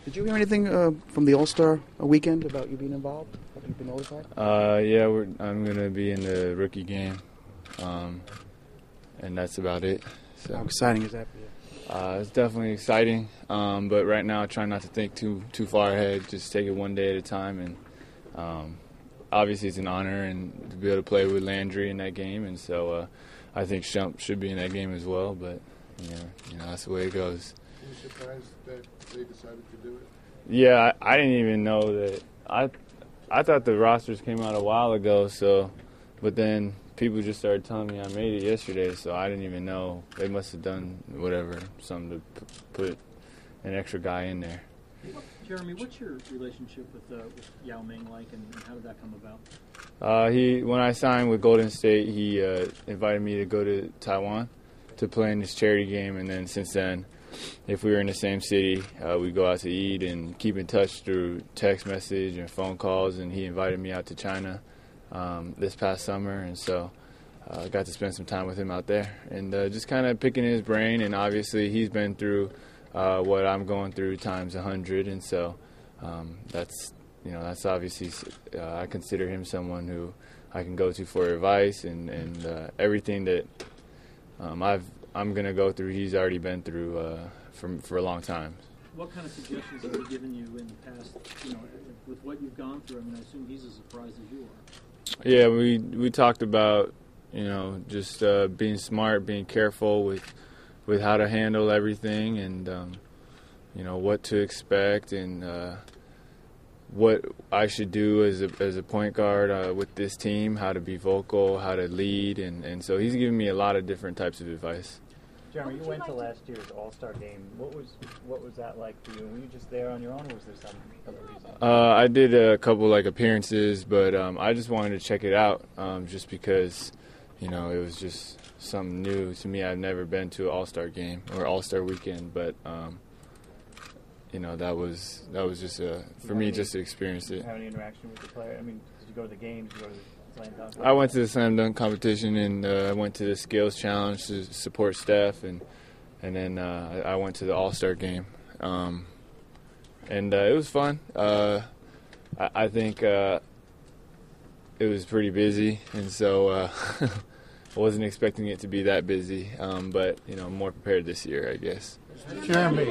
Did you hear anything from the All-Star weekend about you being involved? Have you been notified? Yeah, I'm going to be in the rookie game, and that's about it. So. How exciting is that for you? It's definitely exciting, but right now I try not to think too far ahead. Just take it one day at a time, and obviously it's an honor and to be able to play with Landry in that game, and so I think Shump should be in that game as well. But that's the way it goes. Were you surprised that they decided to do it? Yeah, I didn't even know that. I thought the rosters came out a while ago, but then people just started telling me I made it yesterday, so I didn't even know. They must have done something to put an extra guy in there. Jeremy, what's your relationship with Yao Ming like, and how did that come about? When I signed with Golden State, he invited me to go to Taiwan to play in this charity game, and then since then, if we were in the same city, we'd go out to eat and keep in touch through text message and phone calls, and he invited me out to China this past summer, and so I got to spend some time with him out there and just kind of picking his brain. And obviously he's been through what I'm going through times 100, and so that's obviously I consider him someone who I can go to for advice, and everything that I'm going to go through, he's already been through for a long time. What kind of suggestions have he given you in the past, with what you've gone through? I mean, I assume he's as surprised as you are. Yeah, we talked about, just being smart, being careful with how to handle everything, and, what to expect, and what I should do as a point guard with this team, how to be vocal, how to lead, and so he's giving me a lot of different types of advice. Jeremy, you went to last year's All-Star game. What was that like for you? Were you just there on your own, or was there some other reason? I did a couple appearances, but I just wanted to check it out, just because it was just something new to me. I've never been to an All-Star game or All-Star weekend, but that was just for me just to experience it. Have any interaction with the player? I mean, did you go to the games? Did you go to the slam dunk? I went to the slam dunk competition, and I went to the skills challenge to support Steph, and then I went to the All-Star game, and it was fun. I think it was pretty busy, and so I wasn't expecting it to be that busy, but I'm more prepared this year, I guess. Jeremy.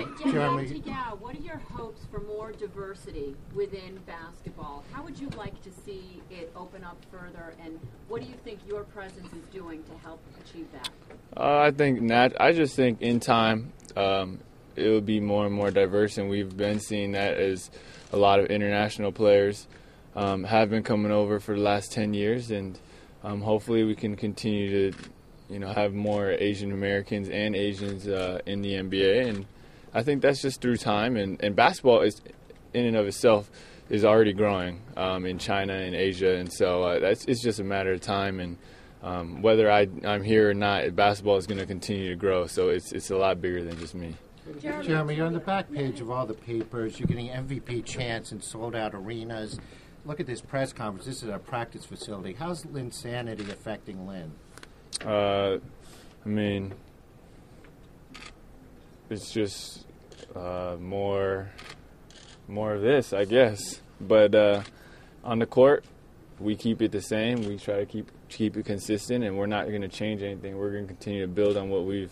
What are your hopes for more diversity within basketball? How would you like to see it open up further, and what do you think your presence is doing to help achieve that? I just think in time it will be more and more diverse, and we've been seeing that as a lot of international players have been coming over for the last 10 years, and hopefully we can continue to have more Asian Americans and Asians in the NBA, and I think that's just through time. And basketball is, in and of itself, is already growing in China and Asia, and so it's just a matter of time. And whether I'm here or not, basketball is going to continue to grow. So it's a lot bigger than just me. Jeremy, you're on the back page of all the papers. You're getting MVP chants in sold-out arenas. Look at this press conference. This is a practice facility. How's Linsanity affecting Lynn? I mean, it's just more of this, I guess. But on the court, we keep it the same. We try to keep it consistent, and we're not going to change anything. We're going to continue to build on what we've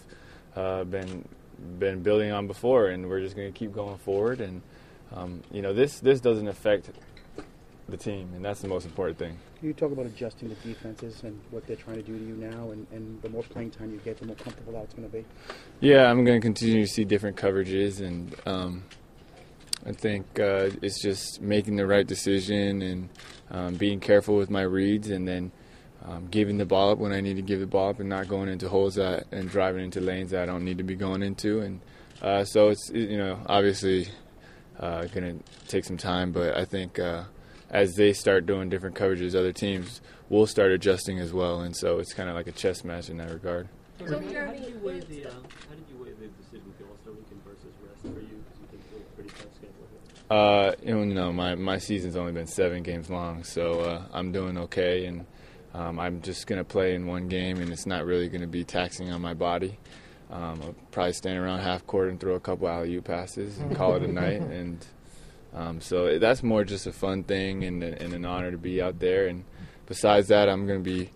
been building on before, and we're just going to keep going forward. And this doesn't affect the team, and that's the most important thing. Can you talk about adjusting the defenses and what they're trying to do to you now, and the more playing time you get, the more comfortable that's going to be? Yeah, I'm going to continue to see different coverages, and I think it's just making the right decision and being careful with my reads, and then giving the ball up when I need to give the ball up, and not going into holes and driving into lanes that I don't need to be going into. And so it's obviously going to take some time, but I think as they start doing different coverages, other teams will start adjusting as well, and so it's kind of like a chess match in that regard. So how did you weigh the decision for All-Star Weekend versus rest for you? Because you've been through a pretty tough schedule. My season's only been 7 games long, so I'm doing okay, and I'm just going to play in one game, and it's not really going to be taxing on my body. I'll probably stand around half court and throw a couple alley-oop passes and call it a night. And so that's more just a fun thing and an honor to be out there. And besides that, I'm going to be,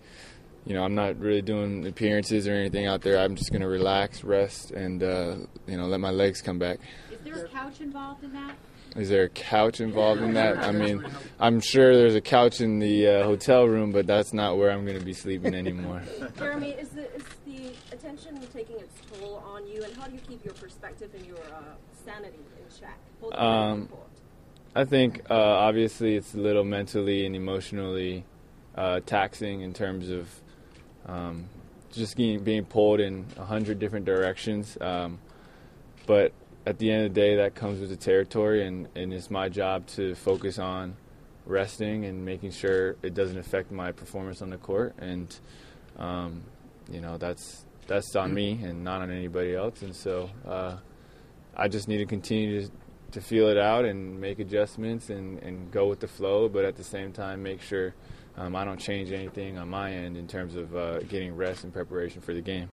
I'm not really doing appearances or anything out there. I'm just going to relax, rest, and, let my legs come back. Is there a couch involved in that? Is there a couch involved in that? I mean, I'm sure there's a couch in the hotel room, but that's not where I'm going to be sleeping anymore. Jeremy, is the attention taking its toll on you, and how do you keep your perspective and your sanity in check? Both on and off? I think obviously it's a little mentally and emotionally taxing in terms of just being pulled in 100 different directions. But at the end of the day, that comes with the territory, and it's my job to focus on resting and making sure it doesn't affect my performance on the court. And, that's on me and not on anybody else. And so I just need to continue to feel it out and make adjustments and go with the flow, but at the same time make sure I don't change anything on my end in terms of getting rest and preparation for the game.